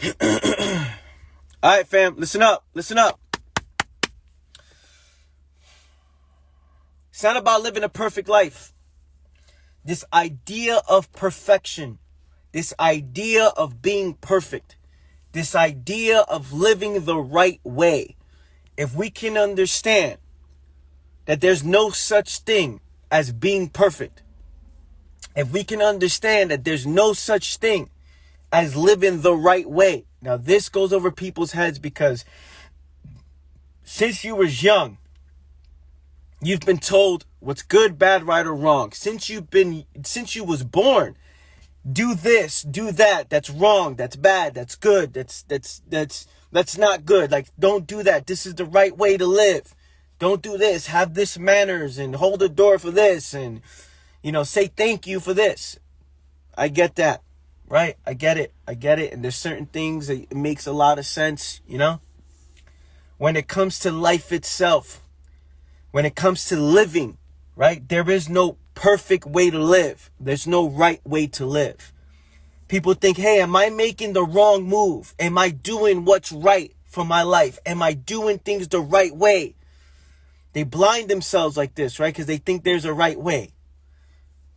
All right, fam, listen up. Listen up. It's not about living a perfect life. This idea of perfection, this idea of being perfect, this idea of living the right way. If we can understand that there's no such thing as being perfect, if we can understand that there's no such thing as living the right way. Now, this goes over people's heads because since you was young, you've been told what's good, bad, right, or wrong. Since you was born, do this, do that. That's wrong. That's bad. That's good. That's not good. Like, don't do that. This is the right way to live. Don't do this. Have this manners and hold the door for this and, say thank you for this. I get that, right? I get it. And there's certain things that it makes a lot of sense, When it comes to life itself, when it comes to living, right? There is no perfect way to live. There's no right way to live. People think, hey, am I making the wrong move? Am I doing what's right for my life? Am I doing things the right way? They blind themselves like this, right? Because they think there's a right way.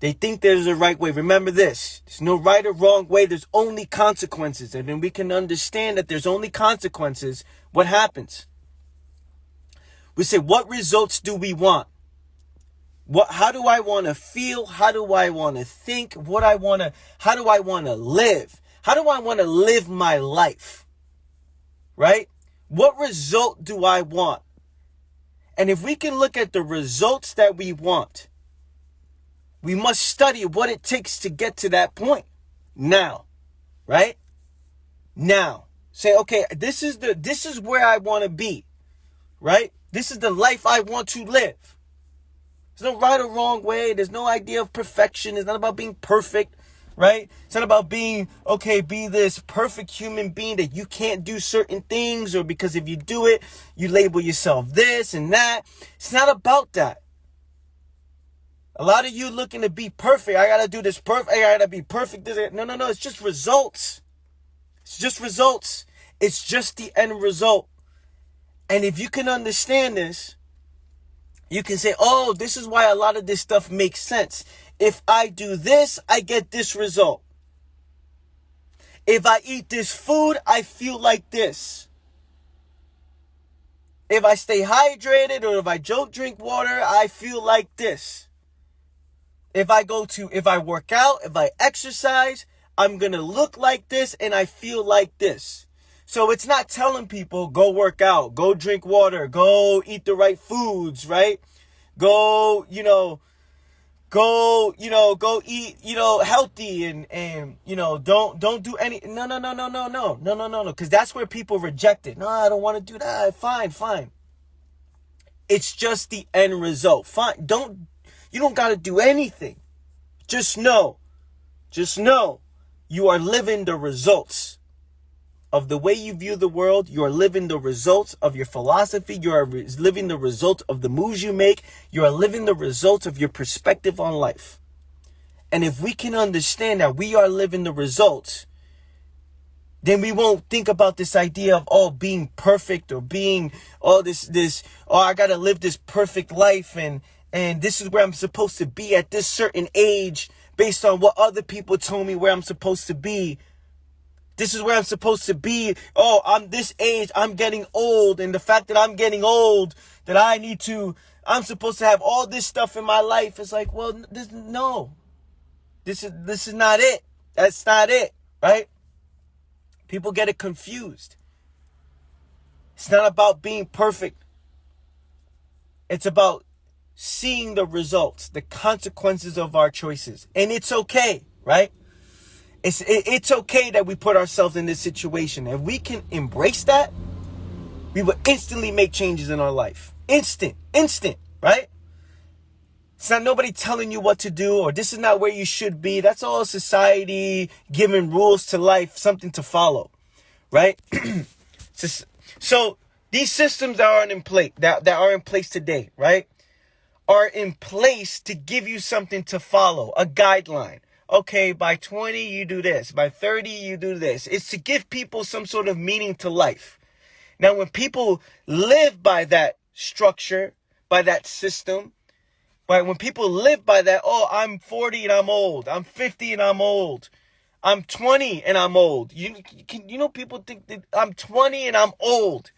They think there's a right way. Remember this. There's no right or wrong way. There's only consequences. And when we can understand that there's only consequences, what happens? We say, what results do we want? How do I want to feel? How do I want to think? How do I want to live? How do I want to live my life? Right? What result do I want? And if we can look at the results that we want, we must study what it takes to get to that point. Now, right? Now, say, okay, this is where I want to be, right? This is the life I want to live. There's no right or wrong way. There's no idea of perfection. It's not about being perfect, right? It's not about being, be this perfect human being that you can't do certain things, or because if you do it, you label yourself this and that. It's not about that. A lot of you looking to be perfect. I got to do this perfect. I got to be perfect. No. It's just results. It's just results. It's just the end result. And if you can understand this, you can say, oh, this is why a lot of this stuff makes sense. If I do this, I get this result. If I eat this food, I feel like this. If I stay hydrated or if I don't drink water, I feel like this. If I work out, if I exercise, I'm going to look like this and I feel like this. So it's not telling people, go work out, go drink water, go eat the right foods, right? Go eat, healthy and don't do any, no. Because that's where people reject it. No, I don't want to do that. Fine. It's just the end result. Fine. You don't got to do anything. Just know you are living the results of the way you view the world. You are living the results of your philosophy. You are living the results of the moves you make. You are living the results of your perspective on life. And if we can understand that we are living the results, then we won't think about this idea of, being perfect or being, I got to live this perfect life and this is where I'm supposed to be at this certain age based on what other people told me where I'm supposed to be. This is where I'm supposed to be. Oh, I'm this age. I'm getting old. And the fact that I'm getting old, that I'm supposed to have all this stuff in my life. It's like, well, this is not it. That's not it, right? People get it confused. It's not about being perfect. It's about seeing the results, the consequences of our choices. And it's okay, right? It's okay that we put ourselves in this situation. If we can embrace that, we will instantly make changes in our life. Instant, right? It's not nobody telling you what to do or this is not where you should be. That's all society giving rules to life, something to follow, right? So these systems that are in place today, right, are in place to give you something to follow, a guideline, okay, by 20, you do this. By 30, you do this. It's to give people some sort of meaning to life. Now, when people live by that structure, by that system, when people live by that, oh, I'm 40 and I'm old. I'm 50 and I'm old. I'm 20 and I'm old. You know, people think that I'm 20 and I'm old.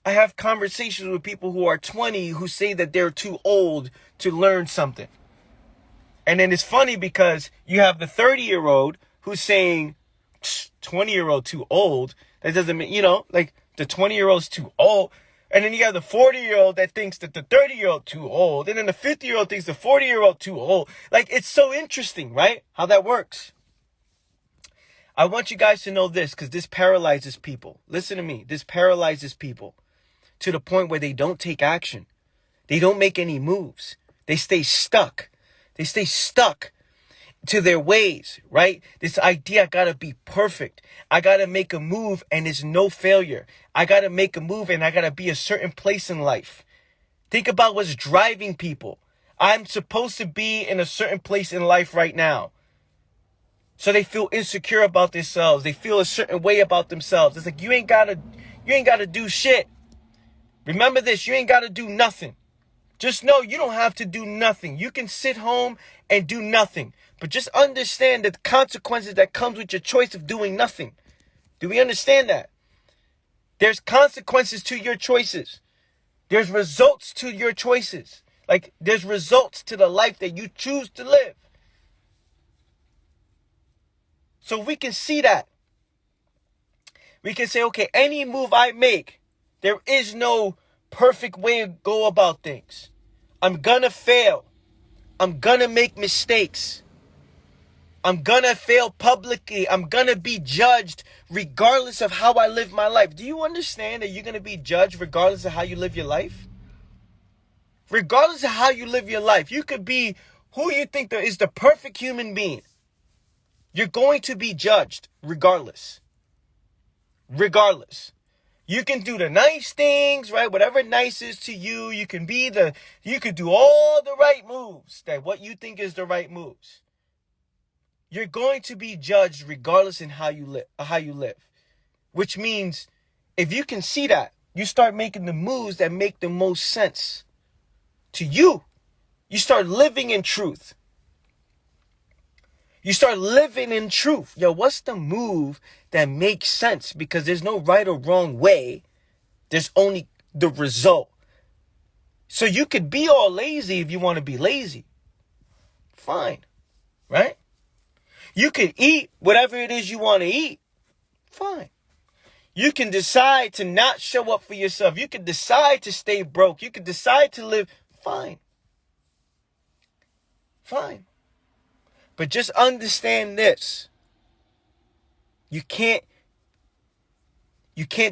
I have conversations with people who are 20 who say that they're too old to learn something. And then it's funny because you have the 30-year-old who's saying 20-year-old too old. That doesn't mean, like the 20-year-old's too old. And then you have the 40-year-old that thinks that the 30-year-old too old. And then the 50-year-old thinks the 40-year-old too old. Like, it's so interesting, right? How that works. I want you guys to know this because this paralyzes people. Listen to me. This paralyzes people to the point where they don't take action. They don't make any moves. They stay stuck. They stay stuck to their ways, right? This idea, I gotta be perfect. I gotta make a move and there's no failure. I gotta make a move and I gotta be a certain place in life. Think about what's driving people. I'm supposed to be in a certain place in life right now. So they feel insecure about themselves. They feel a certain way about themselves. It's like, you ain't gotta do shit. Remember this, you ain't gotta do nothing. Just know you don't have to do nothing. You can sit home and do nothing. But just understand the consequences that comes with your choice of doing nothing. Do we understand that? There's consequences to your choices. There's results to your choices. Like, there's results to the life that you choose to live. So we can see that. We can say, okay, any move I make, there is no perfect way to go about things. I'm gonna fail. I'm gonna make mistakes. I'm gonna fail publicly. I'm gonna be judged regardless of how I live my life. Do you understand that you're gonna be judged regardless of how you live your life? Regardless of how you live your life, you could be who you think is the perfect human being. You're going to be judged regardless. Regardless. You can do the nice things, right? Whatever nice is to you. You can do all the right moves. That what you think is the right moves. You're going to be judged regardless in how you live. Which means if you can see that, you start making the moves that make the most sense to you. You start living in truth. You start living in truth. Yo, what's the move that makes sense? Because there's no right or wrong way. There's only the result. So you could be all lazy if you want to be lazy. Fine. Right? You can eat whatever it is you want to eat. Fine. You can decide to not show up for yourself. You can decide to stay broke. You can decide to live. Fine. Fine. But just understand this. You can't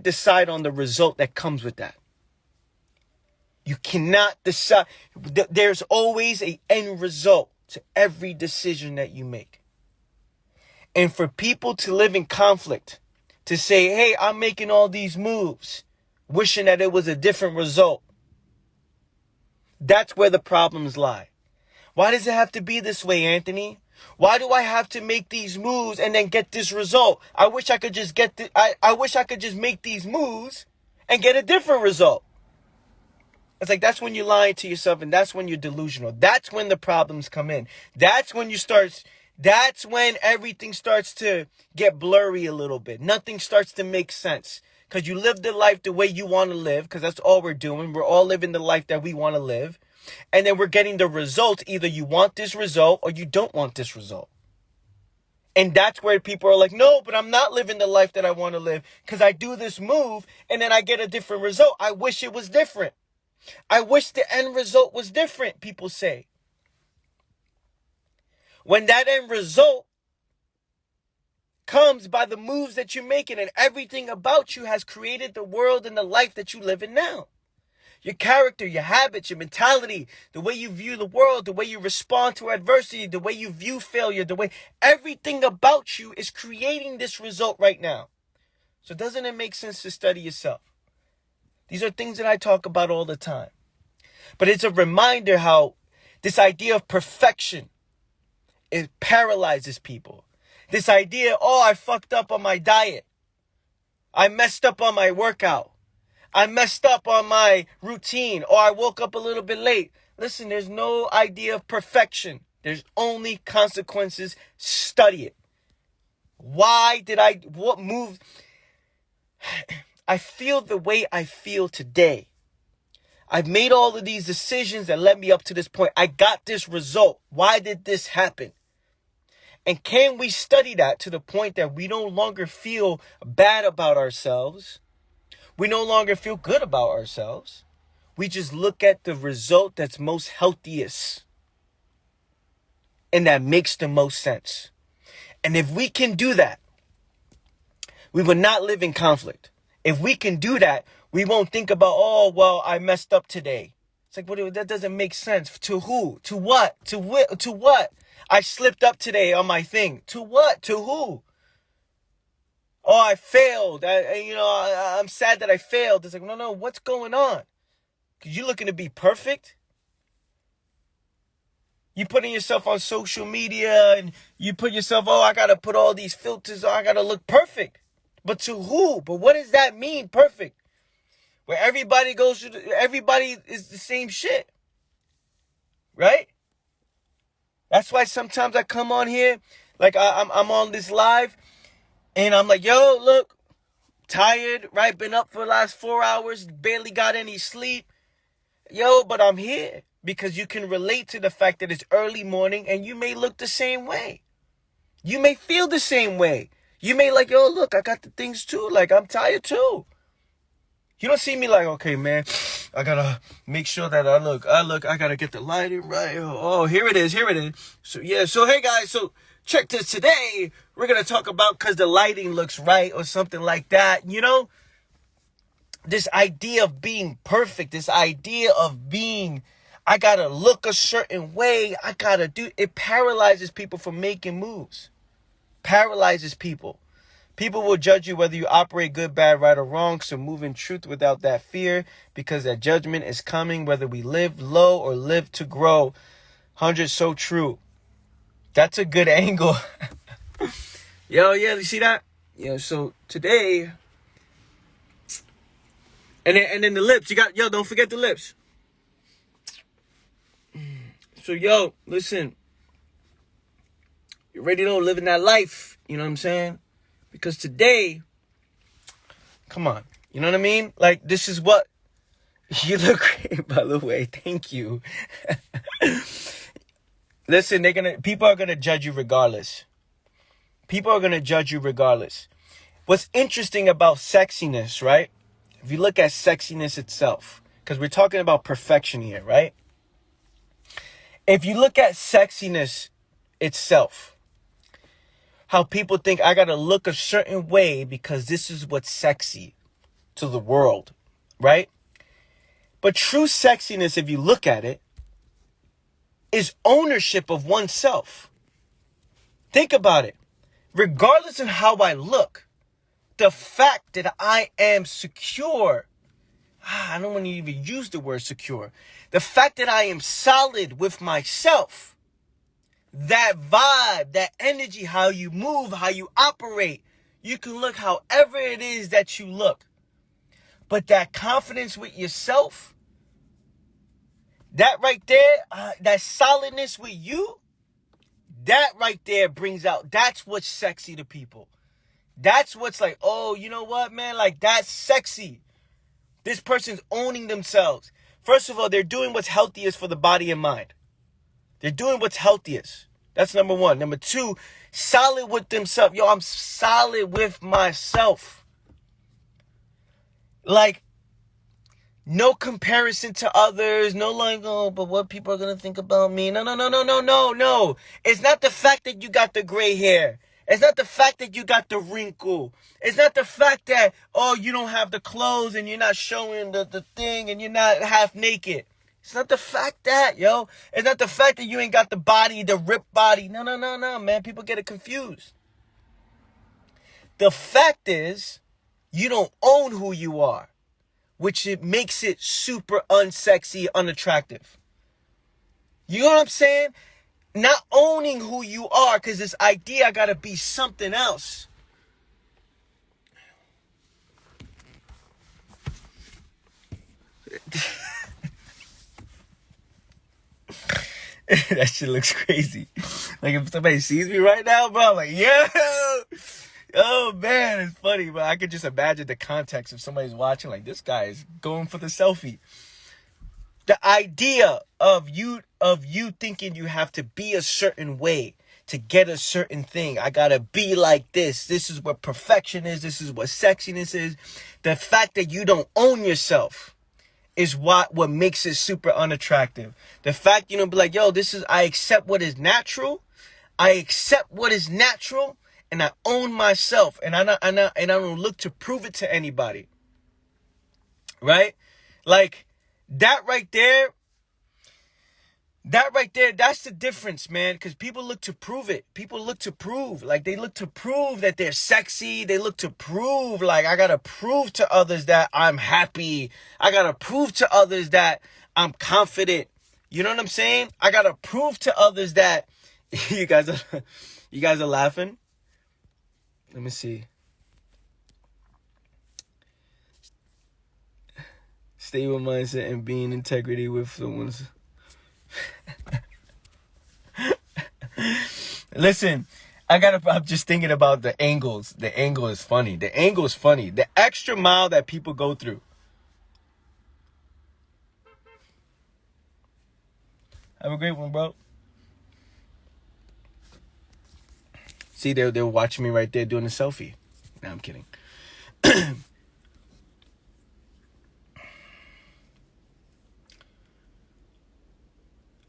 decide on the result that comes with that. You cannot decide. There's always an end result to every decision that you make. And for people to live in conflict, to say, hey, I'm making all these moves, wishing that it was a different result. That's where the problems lie. Why does it have to be this way, Anthony? Why do I have to make these moves and then get this result? I wish I could just I wish I could just make these moves and get a different result. It's like, that's when you're lying to yourself, and that's when you're delusional. That's when the problems come in. That's when everything starts to get blurry a little bit. Nothing starts to make sense. Because you live the life the way you want to live, because that's all we're doing. We're all living the life that we want to live. And then we're getting the result. Either you want this result or you don't want this result. And that's where people are like, no, but I'm not living the life that I want to live because I do this move and then I get a different result. I wish it was different. I wish the end result was different, people say. When that end result comes by the moves that you're making, and everything about you has created the world and the life that you live in now. Your character, your habits, your mentality, the way you view the world, the way you respond to adversity, the way you view failure, the way everything about you is creating this result right now. So doesn't it make sense to study yourself? These are things that I talk about all the time. But it's a reminder how this idea of perfection It paralyzes people. This idea, oh, I fucked up on my diet. I messed up on my workout. I messed up on my routine, or I woke up a little bit late. Listen, there's no idea of perfection. There's only consequences. Study it. What moved? I feel the way I feel today. I've made all of these decisions that led me up to this point. I got this result. Why did this happen? And can we study that to the point that we no longer feel bad about ourselves? We no longer feel good about ourselves. We just look at the result that's most healthiest and that makes the most sense. And if we can do that, we will not live in conflict. If we can do that, we won't think about, oh, well, I messed up today. It's like, that doesn't make sense. To who? To what? To what? I slipped up today on my thing. To what? To who? Oh, I failed. I'm sad that I failed. It's like, no, what's going on? Because you're looking to be perfect. You putting yourself on social media and you put yourself, oh, I got to put all these filters on. I got to look perfect. But to who? But what does that mean, perfect? Where everybody is the same shit. Right? That's why sometimes I come on here, like I'm on this live, and I'm like, yo, look, tired, right? Been up for the last 4 hours, barely got any sleep. Yo, but I'm here because you can relate to the fact that it's early morning and you may look the same way. You may feel the same way. You may like, yo, look, I got the things too. Like, I'm tired too. You don't see me like, okay, man, I gotta make sure that I gotta get the lighting right. Oh, here it is. So, yeah, so hey guys, so check this. Today, we're gonna talk about because the lighting looks right or something like that, you know? This idea of being perfect, this idea of being, I gotta look a certain way, it paralyzes people from making moves. Paralyzes people. People will judge you whether you operate good, bad, right, or wrong. So move in truth without that fear, because that judgment is coming, whether we live low or live to grow. 100, so true. That's a good angle. Yo, yeah, you see that? Yeah, so today, and then the lips. Don't forget the lips. So, yo, listen. You already know, living that life. You know what I'm saying? Because today, come on, you know what I mean? Like, this is what, you look great, by the way, thank you. Listen, people are gonna judge you regardless. People are gonna judge you regardless. What's interesting about sexiness, right? If you look at sexiness itself, because we're talking about perfection here, right? If you look at sexiness itself, how people think I gotta look a certain way because this is what's sexy to the world, right? But true sexiness, if you look at it, is ownership of oneself. Think about it. Regardless of how I look, the fact that I am secure, I don't want to even use the word secure. The fact that I am solid with myself, that vibe, that energy, how you move, how you operate. You can look however it is that you look. But that confidence with yourself, that right there, that solidness with you, that right there brings out, that's what's sexy to people. That's what's like, oh, you know what, man? Like, that's sexy. This person's owning themselves. First of all, they're doing what's healthiest for the body and mind. They're doing what's healthiest. That's number one. Number two, solid with themselves. Yo, I'm solid with myself. Like, no comparison to others. No like, oh, but what people are going to think about me. No. It's not the fact that you got the gray hair. It's not the fact that you got the wrinkle. It's not the fact that, oh, you don't have the clothes and you're not showing the thing and you're not half naked. It's not the fact that, yo. It's not the fact that you ain't got the body, the ripped body. No, man. People get it confused. The fact is, you don't own who you are, which it makes it super unsexy, unattractive. You know what I'm saying? not owning who you are, because this idea I gotta be something else. That shit looks crazy. Like if somebody sees me right now, bro, I'm like, yo, oh man, it's funny, but I could just imagine the context if somebody's watching, like, this guy is going for the selfie. The idea of you thinking you have to be a certain way to get a certain thing. I gotta be like this. This is what perfection is. This is what sexiness is. The fact that you don't own yourself is what makes it super unattractive. The fact you don't be like, yo, I accept what is natural. I accept what is natural, and I own myself, and I don't look to prove it to anybody. Right? Like that right there, that's the difference, man. Because people look to prove it. People look to prove. Like, they look to prove that they're sexy. They look to prove, like, I got to prove to others that I'm happy. I got to prove to others that I'm confident. You know what I'm saying? I got to prove to others that... You guys are laughing? Let me see. Stable mindset and being integrity with someone's... Listen, I'm just thinking about the angles. The angle is funny. The angle is funny. The extra mile that people go through. Have a great one, bro. See, they're watching me right there doing a selfie. No, I'm kidding.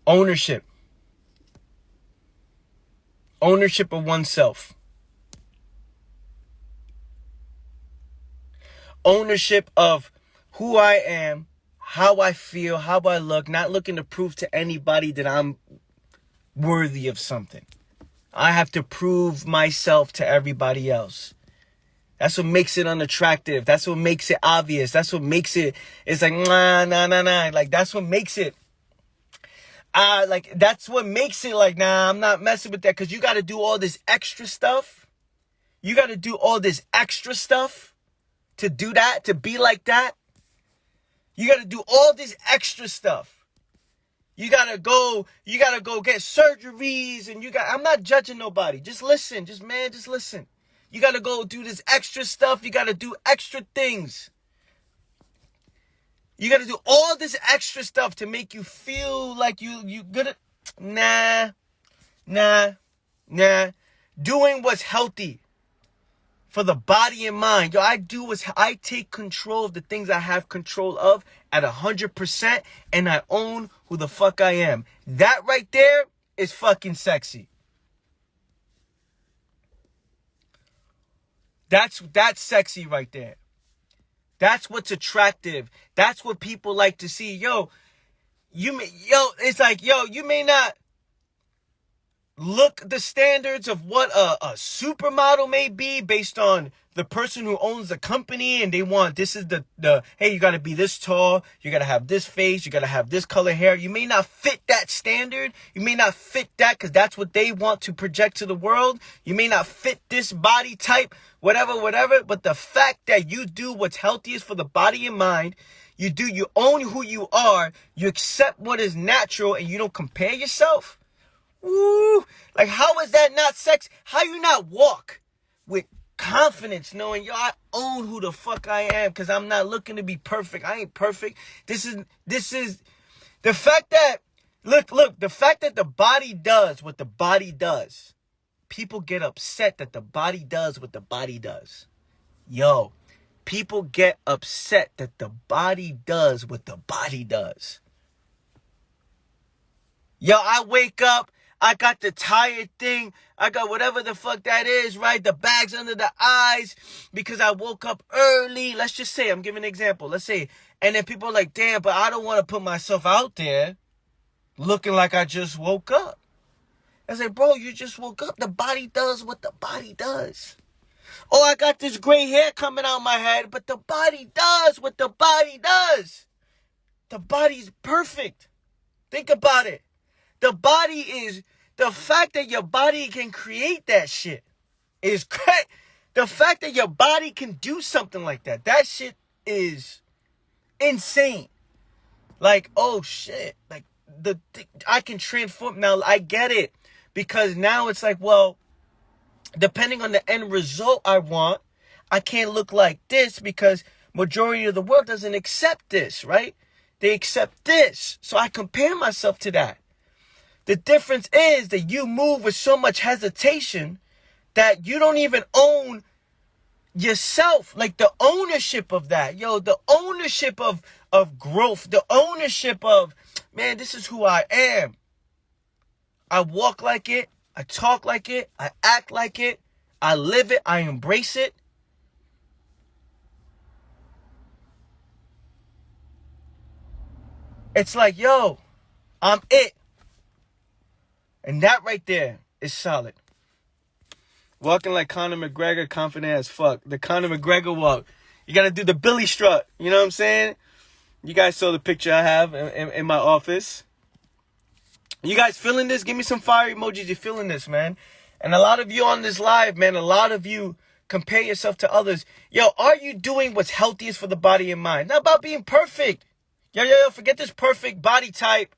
Ownership. Ownership of oneself. Ownership of who I am, how I feel, how I look, not looking to prove to anybody that I'm worthy of something. I have to prove myself to everybody else. That's what makes it unattractive. That's what makes it obvious. That's what makes it, it's like, nah. Like, that's what makes it, that's what makes it like, nah, I'm not messing with that. Because you got to do all this extra stuff. You got to do all this extra stuff to do that, to be like that. You got to do all this extra stuff. You got to go get surgeries, and I'm not judging nobody. Just listen. Just listen. You got to go do this extra stuff. You got to do extra things. You got to do all this extra stuff to make you feel like you good at... Nah. Doing what's healthy for the body and mind. Yo, I take control of the things I have control of at 100%, and I own who the fuck I am. That right there is fucking sexy. That's sexy right there. That's what's attractive. That's what people like to see. It's like, you may not look the standards of what a supermodel may be based on the person who owns the company, and they want, this is the hey, you got to be this tall, you got to have this face, you got to have this color hair. You may not fit that standard. You may not fit that because that's what they want to project to the world. You may not fit this body type, whatever. But the fact that you do what's healthiest for the body and mind, you own who you are, you accept what is natural, and you don't compare yourself. Ooh, like, how is that not sex? How you not walk with confidence knowing, I own who the fuck I am, because I'm not looking to be perfect. I ain't perfect. This is the fact that, look, the fact that the body does what the body does. People get upset that the body does what the body does. People get upset that the body does what the body does. I wake up, I got the tired thing. I got whatever the fuck that is, right? The bags under the eyes because I woke up early. Let's just say, I'm giving an example. Let's say, and then people are like, damn, but I don't want to put myself out there looking like I just woke up. I say, bro, you just woke up. The body does what the body does. Oh, I got this gray hair coming out my head, but the body does what the body does. The body's perfect. Think about it. The body is The fact that your body can create that shit is great. The fact that your body can do something like that, that shit is insane. Like, oh shit, like I can transform now. I get it, because now it's like, well, depending on the end result I want, I can't look like this because majority of the world doesn't accept this, right? They accept this, so I compare myself to that. The difference is that you move with so much hesitation that you don't even own yourself, like the ownership of that, the ownership of growth, the ownership of, man, this is who I am. I walk like it, I talk like it, I act like it, I live it, I embrace it. It's like, yo, I'm it. And that right there is solid. Walking like Conor McGregor, confident as fuck. The Conor McGregor walk. You got to do the Billy strut. You know what I'm saying? You guys saw the picture I have in my office. You guys feeling this? Give me some fire emojis. You feeling this, man? And a lot of you on this live, man, a lot of you compare yourself to others. Yo, are you doing what's healthiest for the body and mind? Not about being perfect. Yo, forget this perfect body type.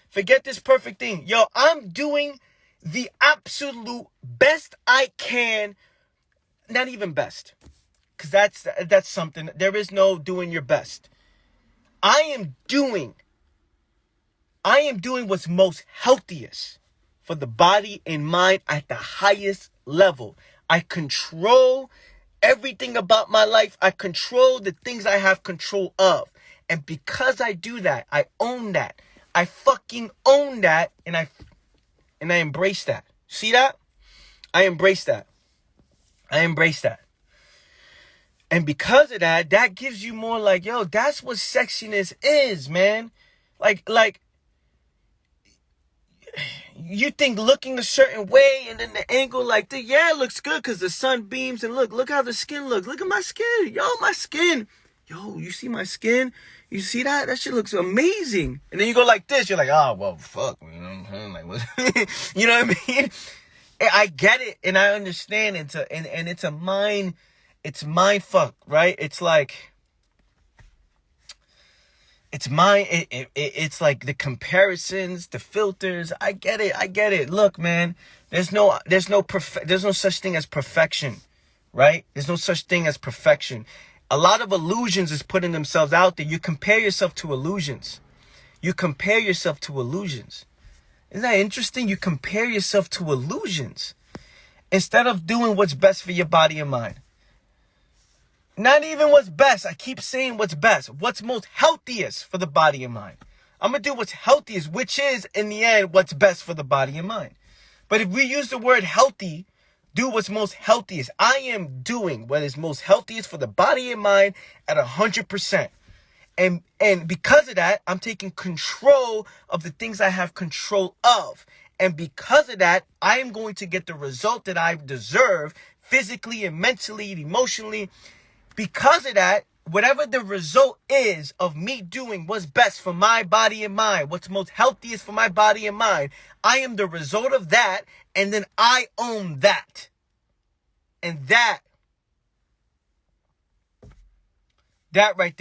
Forget this perfect thing. Yo, I'm doing the absolute best I can. Not even best. Because that's something. There is no doing your best. I am doing what's most healthiest for the body and mind at the highest level. I control everything about my life. I control the things I have control of. And because I do that, I own that. I fucking own that, and I embrace that. See that? I embrace that. And because of that, that gives you more like, yo, that's what sexiness is, man. Like you think looking a certain way and then the angle like this, yeah, it looks good because the sun beams and look how the skin looks. Look at my skin. Yo, my skin. Yo, you see my skin? You see that? That shit looks amazing. And then you go like this. You're like, oh, well, fuck. You know what I'm saying? Like, what? You know what I mean? I get it and I understand. And it's a mind fuck, right? It's like, it's like the comparisons, the filters. I get it. Look, man, there's no such thing as perfection, right? There's no such thing as perfection. A lot of illusions is putting themselves out there. You compare yourself to illusions. Isn't that interesting? You compare yourself to illusions instead of doing what's best for your body and mind. Not even what's best. I keep saying what's best. What's most healthiest for the body and mind. I'm going to do what's healthiest, which is, in the end, what's best for the body and mind. But if we use the word healthy, do what's most healthiest. I am doing what is most healthiest for the body and mind at 100%. And because of that, I'm taking control of the things I have control of. And because of that, I am going to get the result that I deserve physically and mentally and emotionally. Because of that, whatever the result is of me doing what's best for my body and mind, what's most healthiest for my body and mind, I am the result of that, and then I own that. And that right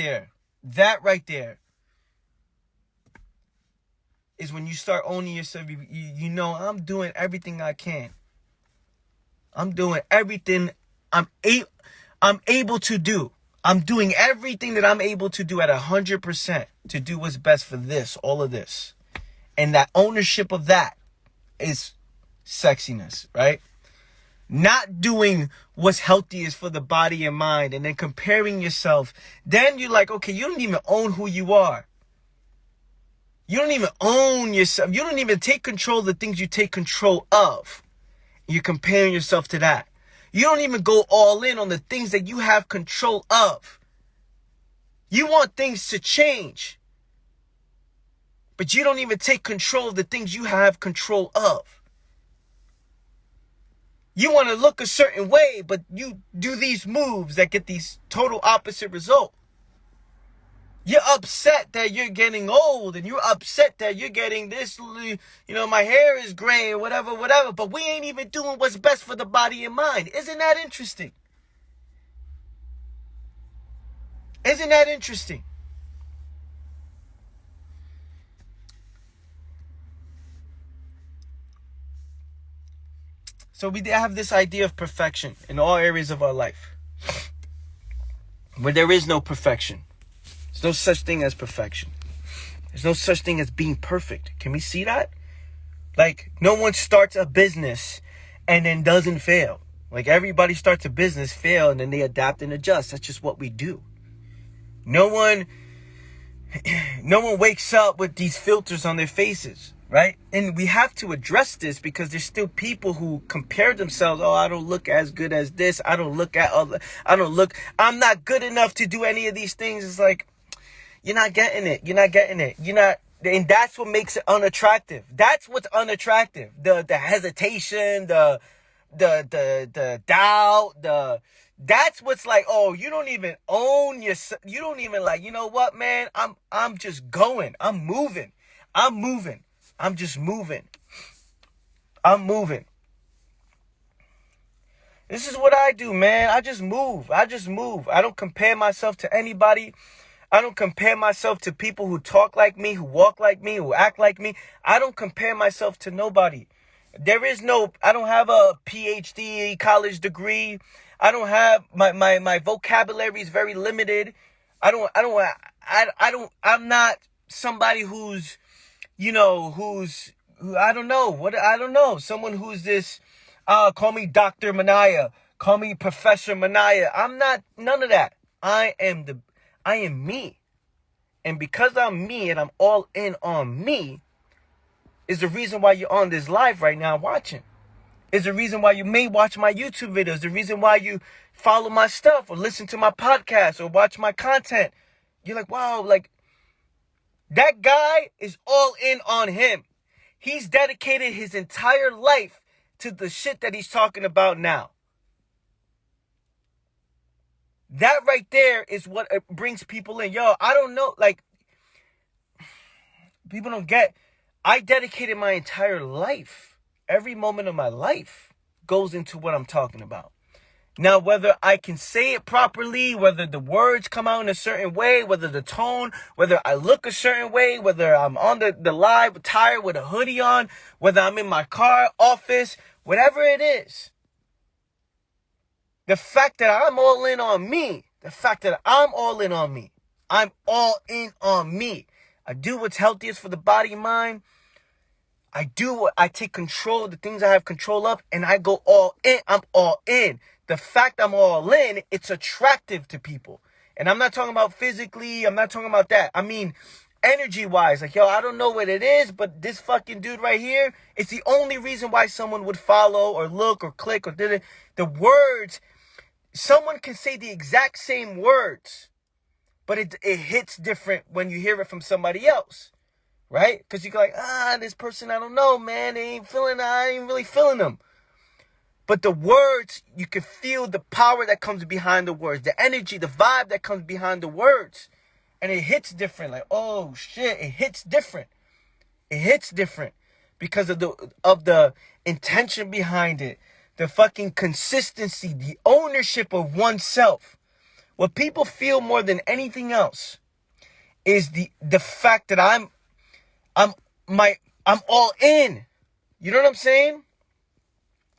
there is when you start owning yourself. You know, I'm doing everything I can. I'm doing everything I'm able to do. I'm doing everything that I'm able to do at 100% to do what's best for this, all of this. And that ownership of that is sexiness, right? Not doing what's healthiest for the body and mind and then comparing yourself. Then you're like, okay, you don't even own who you are. You don't even own yourself. You don't even take control of the things you take control of. You're comparing yourself to that. You don't even go all in on the things that you have control of. You want things to change, but you don't even take control of the things you have control of. You want to look a certain way, but you do these moves that get these total opposite result. You're upset that you're getting old, and you're upset that you're getting this, my hair is gray or whatever, whatever. But we ain't even doing what's best for the body and mind. Isn't that interesting? Isn't that interesting? So we have this idea of perfection in all areas of our life, where there is no perfection. There's no such thing as perfection. There's no such thing as being perfect. Can we see that? Like, no one starts a business and then doesn't fail. Like, everybody starts a business, fail, and then they adapt and adjust. That's just what we do. No one wakes up with these filters on their faces, right? And we have to address this because there's still people who compare themselves. Oh, I don't look as good as this. I'm not good enough to do any of these things. It's like, you're not getting it. And that's what makes it unattractive. That's what's unattractive. The hesitation, the doubt, that's what's like, oh, you don't even own yourself. You don't even like, you know what, man? I'm just going. I'm moving. I'm just moving. I'm moving. This is what I do, man. I just move. I don't compare myself to anybody. I don't compare myself to people who talk like me, who walk like me, who act like me. I don't compare myself to nobody. I don't have a PhD college degree. I don't have my vocabulary is very limited. I'm not somebody who's, I don't know. Someone who's this, call me Dr. Manaya, call me Professor Manaya. I'm not none of that. I am me. And because I'm me and I'm all in on me is the reason why you're on this live right now watching. Is the reason why you may watch my YouTube videos. The reason why you follow my stuff or listen to my podcast or watch my content. You're like, wow, like that guy is all in on him. He's dedicated his entire life to the shit that he's talking about now. That right there is what brings people in. Yo, I don't know. Like, people don't get. I dedicated my entire life. Every moment of my life goes into what I'm talking about. Now, whether I can say it properly, whether the words come out in a certain way, whether the tone, whether I look a certain way, whether I'm on the live tired with a hoodie on, whether I'm in my car, office, whatever it is. The fact that I'm all in on me, I'm all in on me. I do what's healthiest for the body and mind. I take control of the things I have control of, and I go all in. I'm all in. The fact I'm all in, it's attractive to people. And I'm not talking about physically. I'm not talking about that. I mean, energy-wise. Like, yo, I don't know what it is, but this fucking dude right here, it's the only reason why someone would follow or look or click or did it. The words, someone can say the exact same words, but it hits different when you hear it from somebody else. Right? Because you're like, this person, I don't know, man. I ain't really feeling them. But the words, you can feel the power that comes behind the words. The energy, the vibe that comes behind the words. And it hits different. Like, oh, shit, it hits different. Because of the intention behind it. The fucking consistency. The ownership of oneself. What people feel more than anything else is the fact that I'm all in. You know what I'm saying?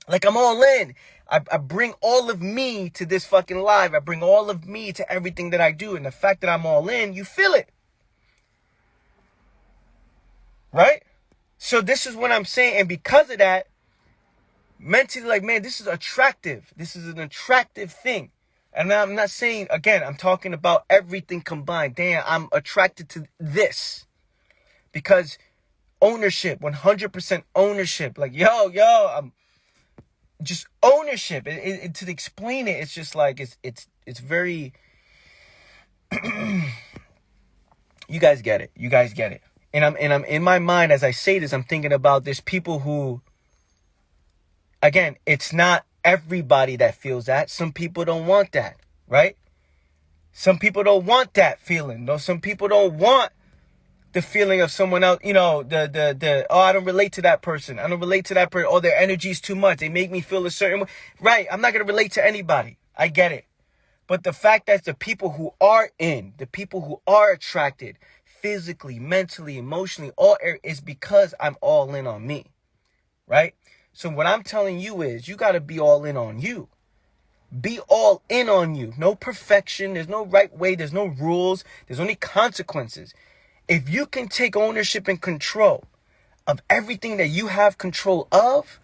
Like, I'm all in. I bring all of me to this fucking live. I bring all of me to everything that I do. And the fact that I'm all in, you feel it. Right? So this is what I'm saying. And because of that, mentally, like, man, this is attractive. This is an attractive thing. And I'm not saying, again, I'm talking about everything combined. Damn, I'm attracted to this. Because ownership, 100% ownership. Like, I'm just ownership. To explain it, it's just like, it's very, you guys get it. And I'm in my mind, as I say this, I'm thinking about there's people who, again, it's not everybody that feels that. Some people don't want that, right? Some people don't want that feeling. No, some people don't want the feeling of someone else, oh, I don't relate to that person. I don't relate to that person. Oh, their energy is too much. They make me feel a certain way. Right. I'm not going to relate to anybody. I get it. But the fact that the people who are the people who are attracted physically, mentally, emotionally, is because I'm all in on me. Right. So what I'm telling you is you got to be all in on you. Be all in on you. No perfection. There's no right way. There's no rules. There's only consequences. If you can take ownership and control of everything that you have control of,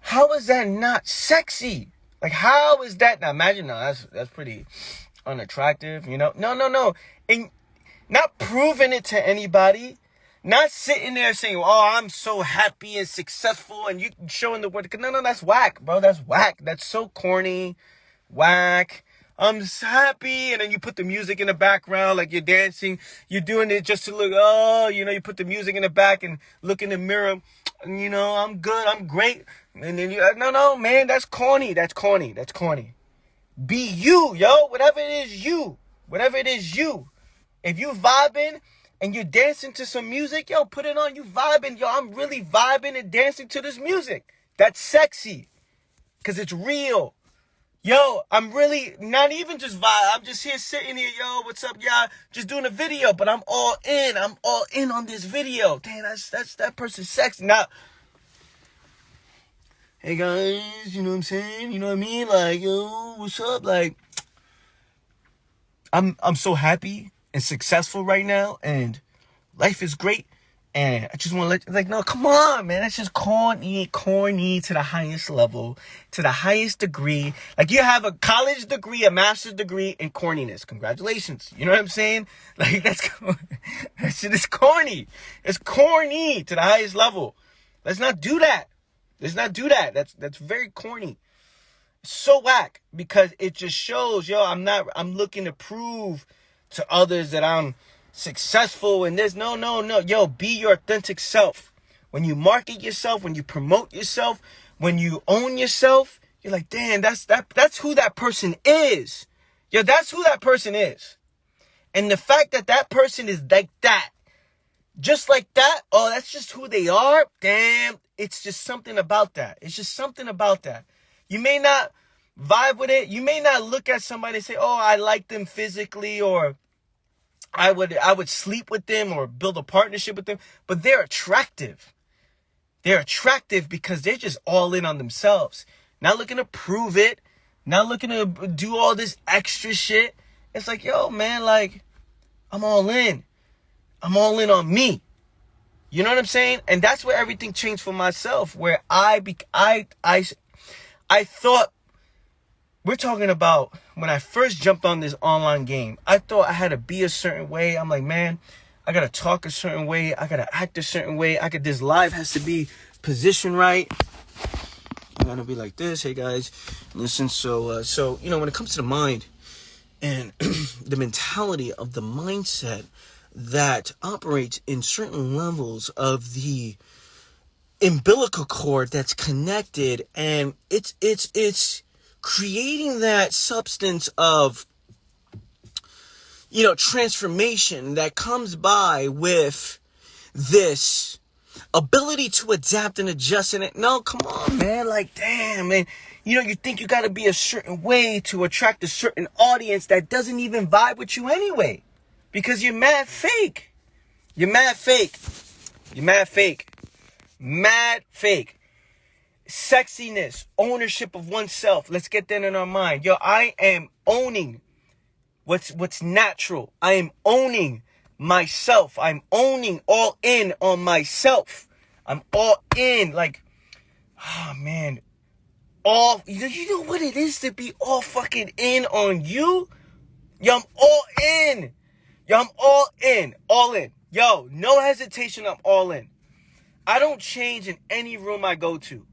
how is that not sexy? Like, how is that? Now, imagine, that's pretty unattractive, No. And not proving it to anybody. Not sitting there saying, oh, I'm so happy and successful, and you showing the world. No, that's whack, bro. That's whack. That's so corny. Whack. I'm just happy, and then you put the music in the background like you're dancing. You're doing it just to look, you put the music in the back and look in the mirror. And, I'm good, I'm great. And then no, man, that's corny. That's corny. Be you, yo. Whatever it is, you. If you vibing and you're dancing to some music, yo, put it on. You vibing, yo. I'm really vibing and dancing to this music. That's sexy because it's real. Yo, I'm really not even just vibe. I'm just here sitting here, yo, what's up, y'all? Just doing a video, but I'm all in. I'm all in on this video. Damn, that's that person's sexy. Now, hey guys, you know what I'm saying? You know what I mean? Like, yo, what's up? Like, I'm so happy and successful right now, and life is great. And I just want to let you, no, come on, man. That's just corny to the highest level, to the highest degree. Like, you have a college degree, a master's degree in corniness. Congratulations. You know what I'm saying? Like, that shit is corny. It's corny to the highest level. Let's not do that. That's very corny. It's so whack because it just shows, yo, I'm looking to prove to others that I'm successful and there's no. Yo, be your authentic self. When you market yourself, when you promote yourself, when you own yourself, you're like, damn, that's who that person is. Yo, that's who that person is. And the fact that person is like that, just like that, oh, that's just who they are. Damn, it's just something about that. You may not vibe with it. You may not look at somebody and say, oh, I like them physically, or I would sleep with them or build a partnership with them, but they're attractive. They're attractive because they're just all in on themselves. Not looking to prove it, not looking to do all this extra shit. It's like, yo, man, like, I'm all in. I'm all in on me. You know what I'm saying? And that's where everything changed for myself, where I thought, we're talking about when I first jumped on this online game, I thought I had to be a certain way. I'm like, man, I got to talk a certain way. I got to act a certain way. This live has to be positioned right. I'm going to be like this. Hey guys, listen. So, when it comes to the mind and the mentality of the mindset that operates in certain levels of the umbilical cord that's connected, and it's creating that substance of, transformation that comes by with this ability to adapt and adjust in it. No, come on, man. Like, damn, man. You think you got to be a certain way to attract a certain audience that doesn't even vibe with you anyway. Because you're mad fake. Mad fake. Sexiness, ownership of oneself. Let's get that in our mind. Yo, I am owning what's natural. I am owning myself. I'm owning all in on myself. I'm all in, like, oh man. You know what it is to be all fucking in on you? Yo, I'm all in. All in. Yo, no hesitation, I'm all in. I don't change in any room I go to.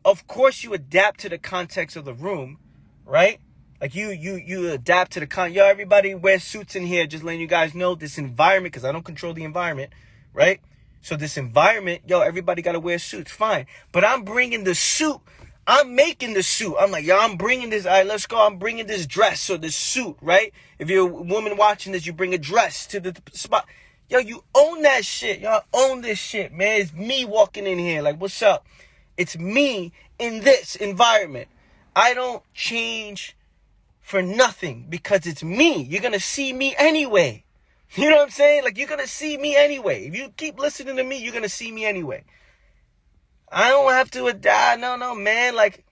Of course, you adapt to the context of the room, right? Like you adapt to the yo, everybody wears suits in here, just letting you guys know this environment, because I don't control the environment, right? So this environment, yo, everybody got to wear suits, fine. But I'm bringing the suit. I'm making the suit. I'm like, yo, I'm bringing this. All right, let's go. I'm bringing this dress or this suit, right? If you're a woman watching this, you bring a dress to the spot. Yo, you own that shit. Y'all own this shit, man. It's me walking in here. Like, what's up? It's me in this environment. I don't change for nothing because it's me. You're going to see me anyway. You know what I'm saying? Like, you're going to see me anyway. If you keep listening to me, you're going to see me anyway. I don't have to adapt. No, man. Like,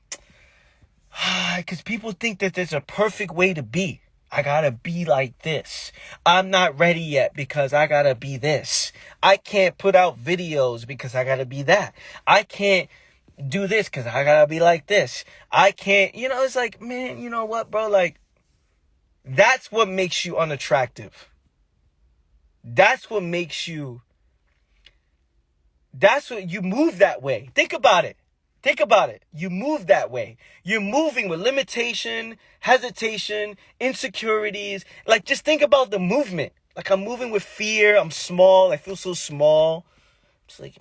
because people think that there's a perfect way to be. I gotta be like this. I'm not ready yet because I gotta be this. I can't put out videos because I gotta be that. I can't do this because I gotta be like this. I can't, it's like, man, you know what, bro? Like, that's what makes you unattractive. That's what makes you, that's what you move that way. Think about it. You move that way. You're moving with limitation, hesitation, insecurities. Like, just think about the movement. Like, I'm moving with fear. I'm small. I feel so small. It's like,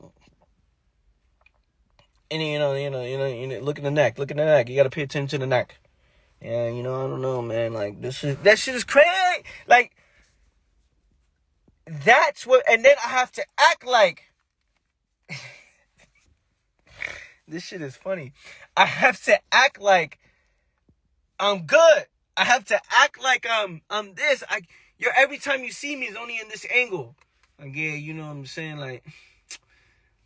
and look at the neck. You got to pay attention to the neck. Yeah, I don't know, man. Like, that shit is crazy. Like, that's what, and then I have to act like, this shit is funny. I have to act like I'm good. I have to act like I'm this. Every time you see me is only in this angle. Like, yeah, you know what I'm saying?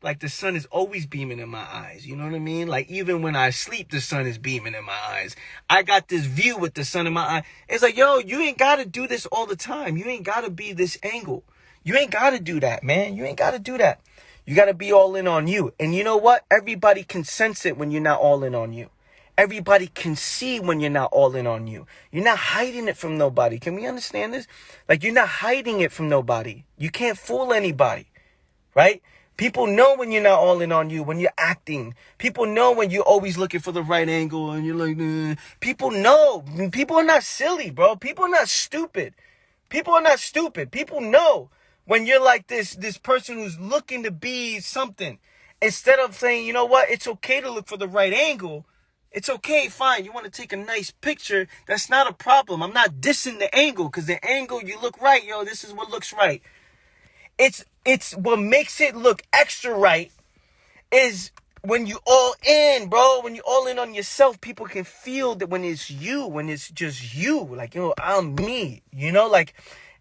Like the sun is always beaming in my eyes. You know what I mean? Like, even when I sleep, the sun is beaming in my eyes. I got this view with the sun in my eye. It's like, yo, you ain't got to do this all the time. You ain't got to be this angle. You ain't got to do that, man. You ain't got to do that. You got to be all in on you. And you know what? Everybody can sense it when you're not all in on you. Everybody can see when you're not all in on you. You're not hiding it from nobody. Can we understand this? Like, you're not hiding it from nobody. You can't fool anybody, right? People know when you're not all in on you, when you're acting. People know when you're always looking for the right angle and you're like, nah. People know. People are not silly, bro. People are not stupid. People know when you're like this person who's looking to be something. Instead of saying, you know what, it's okay to look for the right angle. It's okay, fine. You want to take a nice picture. That's not a problem. I'm not dissing the angle because the angle, you look right. Yo, this is what looks right. It's what makes it look extra right is when you all in, bro. When you all in on yourself, people can feel that when it's you, when it's just you. Like, yo, I'm me, like,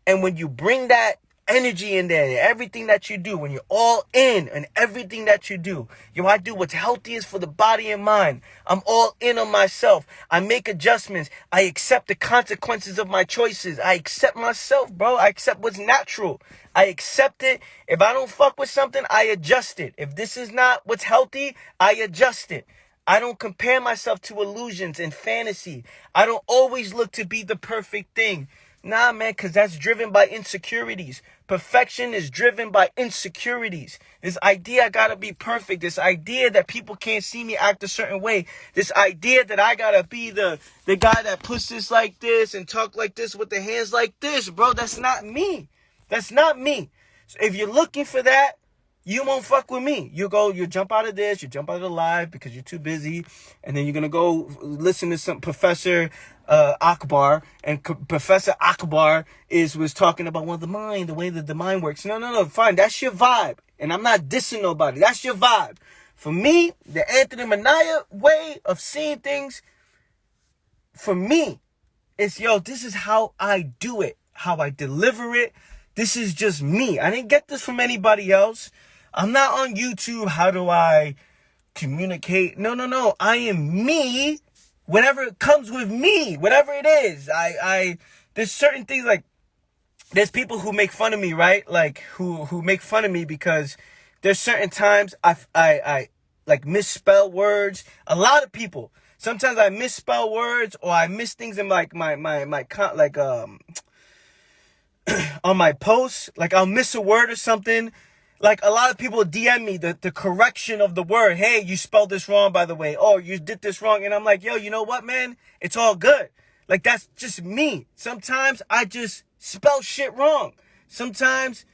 and when you bring that energy in there, everything that you do, when you're all in and everything that you do, I do what's healthiest for the body and mind. I'm all in on myself. I make adjustments. I accept the consequences of my choices. I accept myself, bro. I accept what's natural. I accept it. If I don't fuck with something, I adjust it. If this is not what's healthy, I adjust it. I don't compare myself to illusions and fantasy. I don't always look to be the perfect thing. Nah, man, because that's driven by insecurities. Perfection is driven by insecurities. This idea I gotta be perfect. This idea that people can't see me act a certain way. This idea that I gotta be the guy that puts this like this and talk like this with the hands like this. Bro, that's not me. That's not me. So if you're looking for that, you won't fuck with me. You jump out of this, you jump out of the live because you're too busy, and then you're gonna go listen to some Professor Akbar, and Professor Akbar was talking about the way that the mind works. No, fine, that's your vibe, and I'm not dissing nobody. That's your vibe. For me, the Anthony Minaya way of seeing things, for me, it's this is how I do it, how I deliver it. This is just me. I didn't get this from anybody else. I'm not on YouTube. How do I communicate? No. I am me. Whatever comes with me, whatever it is. There's certain things, like, there's people who make fun of me, right? Like, who make fun of me because there's certain times I like misspell words. A lot of people. Sometimes I misspell words or I miss things in like my on my posts. Like, I'll miss a word or something. Like, a lot of people DM me the correction of the word. Hey, you spelled this wrong, by the way. Oh, you did this wrong. And I'm like, yo, you know what, man? It's all good. Like, that's just me. Sometimes I just spell shit wrong. Sometimes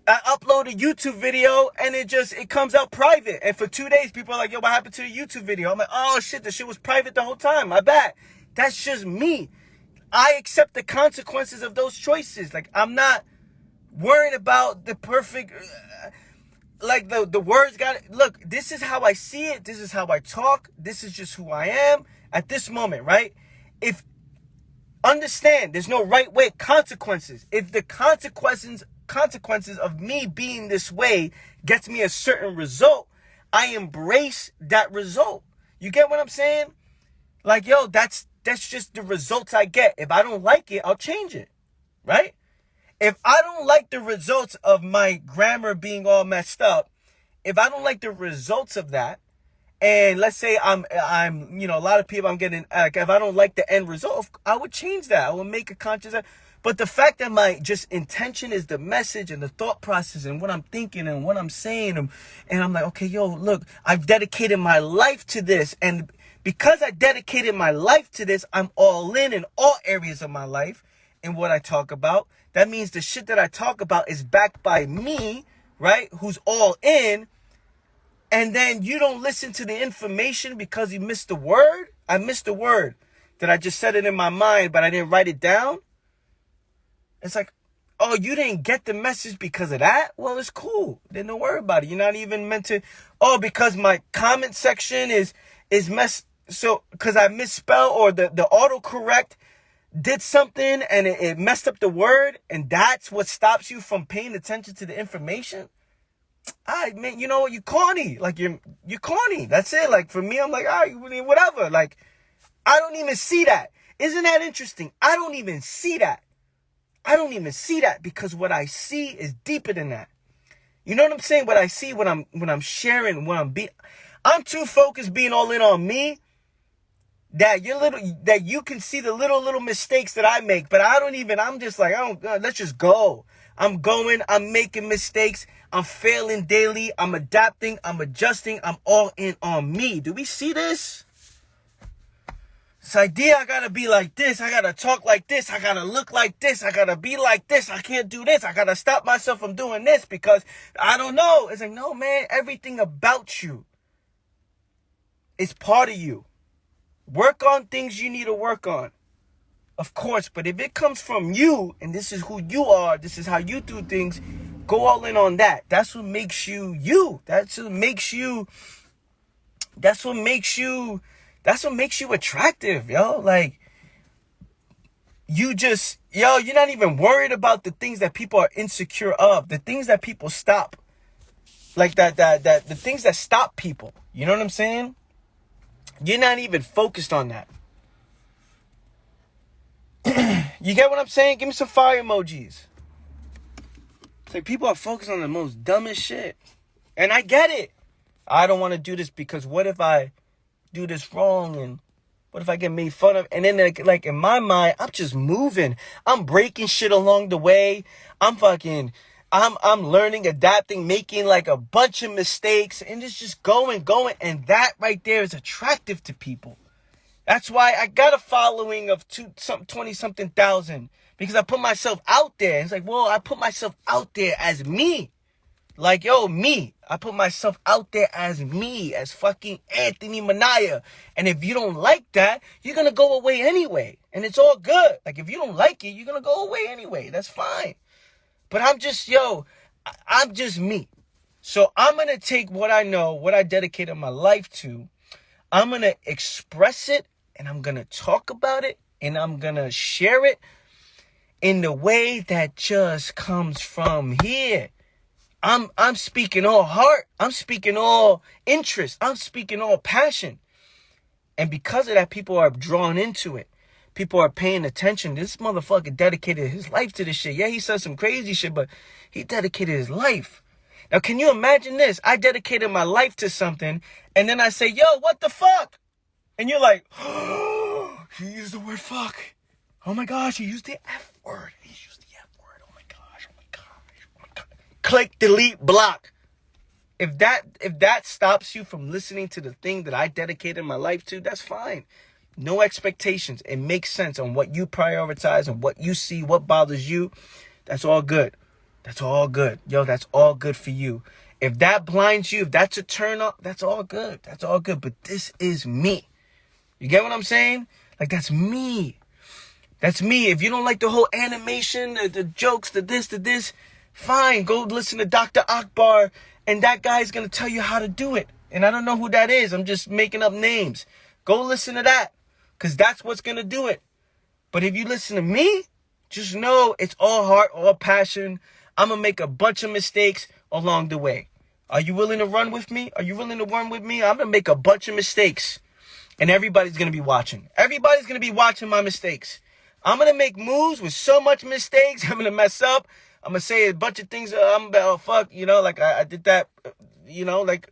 I upload a YouTube video and it comes out private. And for 2 days, people are like, yo, what happened to the YouTube video? I'm like, oh shit, the shit was private the whole time. My bad. That's just me. I accept the consequences of those choices. Like, I'm not worrying about the perfect, like the words look, this is how I see it. This is how I talk. This is just who I am at this moment, right? Understand, there's no right way. Consequences. If the consequences of me being this way gets me a certain result, I embrace that result. You get what I'm saying? Like, yo, that's just the results I get. If I don't like it, I'll change it, right? If I don't like the results of my grammar being all messed up, if I don't like the results of that, and let's say I'm, a lot of people I'm getting, like, if I don't like the end result, I would change that. I would make a conscious, but the fact that my just intention is the message and the thought process and what I'm thinking and what I'm saying, and I'm like, okay, yo, look, I've dedicated my life to this. And because I dedicated my life to this, I'm all in all areas of my life and what I talk about. That means the shit that I talk about is backed by me, right? Who's all in. And then you don't listen to the information because you missed the word. I missed the word. That I just said it in my mind, but I didn't write it down. It's like, oh, you didn't get the message because of that? Well, it's cool. Then don't worry about it. You're not even meant to, oh, because my comment section is messed. So, because I misspelled or the autocorrect did something and it messed up the word, and that's what stops you from paying attention to the information. Man, you know what? You're corny. Like, you're corny. That's it. Like, for me, I'm like, all right, whatever. Like, I don't even see that. Isn't that interesting? I don't even see that. I don't even see that because what I see is deeper than that. You know what I'm saying? What I see when I'm sharing, I'm too focused being all in on me that you can see the little mistakes that I make, but I'm just like, let's just go. I'm making mistakes. I'm failing daily. I'm adapting. I'm adjusting. I'm all in on me. Do we see this? This idea, I gotta be like this. I gotta talk like this. I gotta look like this. I gotta be like this. I can't do this. I gotta stop myself from doing this because I don't know. It's like, no, man, everything about you is part of you. Work on things you need to work on. Of course, but if it comes from you and this is who you are, this is how you do things, go all in on that. That's what makes you you. That's what makes you attractive, yo. Like, you're not even worried about the things that people are insecure of, the things that people stop. Like that the things that stop people. You know what I'm saying? You're not even focused on that. You get what I'm saying? Give me some fire emojis. It's like people are focused on the most dumbest shit. And I get it. I don't want to do this because what if I do this wrong and what if I get made fun of? And then like in my mind, I'm just moving. I'm breaking shit along the way. I'm learning, adapting, making like a bunch of mistakes and it's just going. And that right there is attractive to people. That's why I got a following of 20-something thousand because I put myself out there. It's like, well, I put myself out there as me. Like, yo, me. I put myself out there as me, as fucking Anthony Manaya. And if you don't like that, you're going to go away anyway. And it's all good. Like, if you don't like it, you're going to go away anyway. That's fine. But I'm just me. So I'm going to take what I know, what I dedicated my life to. I'm going to express it. And I'm going to talk about it and I'm going to share it in the way that just comes from here. I'm speaking all heart. I'm speaking all interest. I'm speaking all passion. And because of that, people are drawn into it. People are paying attention. This motherfucker dedicated his life to this shit. Yeah, he said some crazy shit, but he dedicated his life. Now, can you imagine this? I dedicated my life to something and then I say, yo, what the fuck? And you're like, oh, he used the word fuck. Oh my gosh, he used the F word. He used the F word. Oh my gosh. Click, delete, block. If that stops you from listening to the thing that I dedicated my life to, that's fine. No expectations. It makes sense on what you prioritize and what you see, what bothers you. That's all good. That's all good. Yo, that's all good for you. If that blinds you, if that's a turn off, that's all good. That's all good. But this is me. You get what I'm saying? Like, that's me. That's me. If you don't like the whole animation, the jokes, the this, fine. Go listen to Dr. Akbar, and that guy's going to tell you how to do it. And I don't know who that is. I'm just making up names. Go listen to that, because that's what's going to do it. But if you listen to me, just know it's all heart, all passion. I'm going to make a bunch of mistakes along the way. Are you willing to run with me? Are you willing to run with me? I'm going to make a bunch of mistakes. And everybody's going to be watching. Everybody's going to be watching my mistakes. I'm going to make moves with so much mistakes. I'm going to mess up. I'm going to say a bunch of things. I'm about, fuck, like I did that, like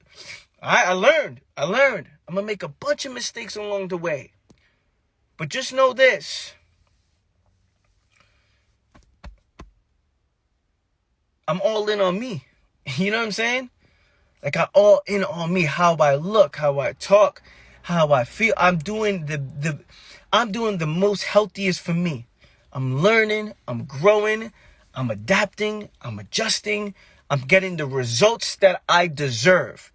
I learned. I'm going to make a bunch of mistakes along the way. But just know this. I'm all in on me. You know what I'm saying? Like, I'm all in on me. How I look, how I talk, how I feel. I'm doing the most healthiest for me. I'm learning, I'm growing, I'm adapting, I'm adjusting. I'm getting the results that I deserve.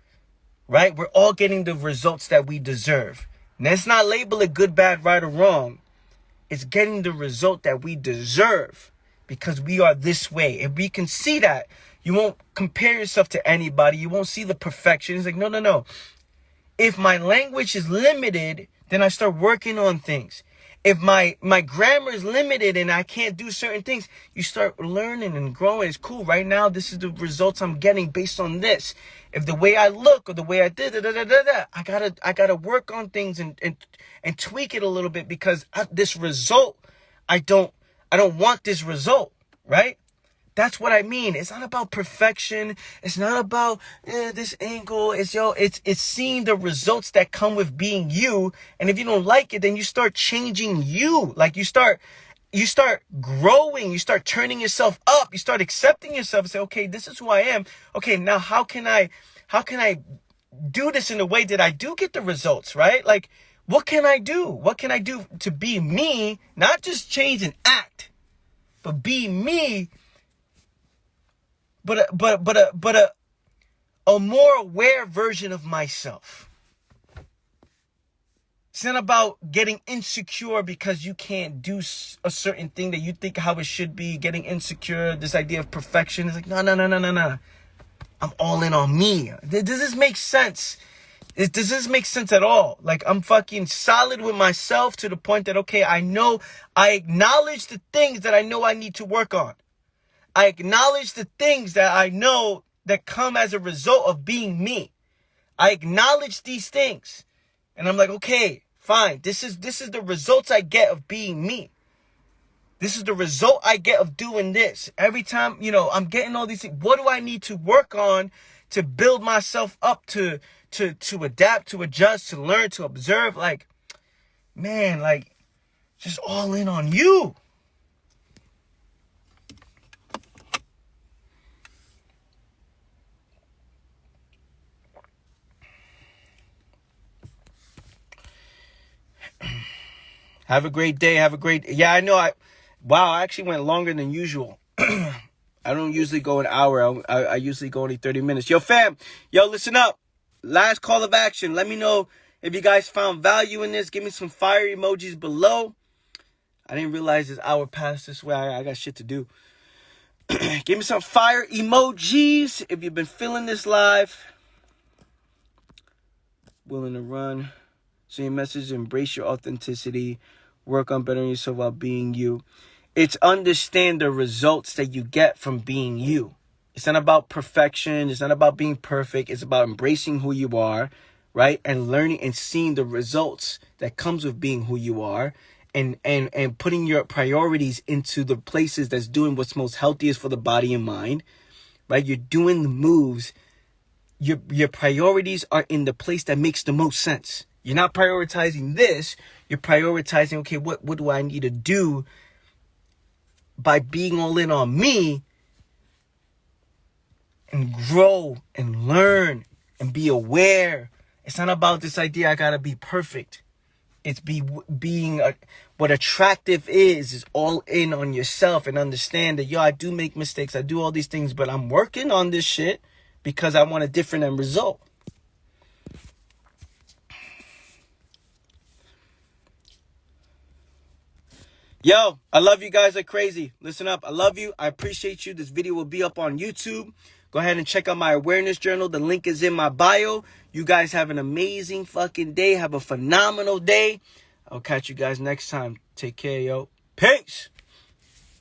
Right? We're all getting the results that we deserve. And let's not label it good, bad, right, or wrong. It's getting the result that we deserve. Because we are this way. If we can see that, you won't compare yourself to anybody. You won't see the perfection. It's like, no. If my language is limited, then I start working on things. If my grammar is limited and I can't do certain things, you start learning and growing. It's cool. Right now, this is the results I'm getting based on this. If the way I look or the way I did, I gotta work on things and tweak it a little bit, because this result, I don't want this result, right? That's what I mean. It's not about perfection. It's not about this angle. It's seeing the results that come with being you. And if you don't like it, then you start changing you. Like, you start growing. You start turning yourself up. You start accepting yourself and say, okay, this is who I am. Okay, now how can I do this in a way that I do get the results, right? Like, what can I do? What can I do to be me? Not just change and act, but be me. But a more aware version of myself. It's not about getting insecure because you can't do a certain thing that you think how it should be. Getting insecure, this idea of perfection. It's like, no. I'm all in on me. Does this make sense? Does this make sense at all? Like, I'm fucking solid with myself to the point that, okay, I acknowledge the things that I know I need to work on. I acknowledge the things that I know that come as a result of being me. I acknowledge these things. And I'm like, okay, fine. This is the results I get of being me. This is the result I get of doing this. Every time, I'm getting all these things. What do I need to work on to build myself up to adapt, to adjust, to learn, to observe? Like, man, like, just all in on you. Have a great day. Yeah, I know. I actually went longer than usual. I don't usually go an hour. I usually go only 30 minutes. Yo, fam. Yo, listen up. Last call of action. Let me know if you guys found value in this. Give me some fire emojis below. I didn't realize this hour passed this way. I got shit to do. Give me some fire emojis if you've been feeling this live. Willing to run. So your message, embrace your authenticity. Work on bettering yourself while being you. It's understand the results that you get from being you. It's not about perfection. It's not about being perfect. It's about embracing who you are, right? And learning and seeing the results that comes with being who you are. And putting your priorities into the places that's doing what's most healthiest for the body and mind, right? You're doing the moves. Your priorities are in the place that makes the most sense. You're not prioritizing this. You're prioritizing, okay, what do I need to do by being all in on me and grow and learn and be aware. It's not about this idea I got to be perfect. It's being what attractive is all in on yourself, and understand that, yo, I do make mistakes. I do all these things, but I'm working on this shit because I want a different end result. Yo, I love you guys like crazy. Listen up. I love you. I appreciate you. This video will be up on YouTube. Go ahead and check out my awareness journal. The link is in my bio. You guys have an amazing fucking day. Have a phenomenal day. I'll catch you guys next time. Take care, yo. Peace.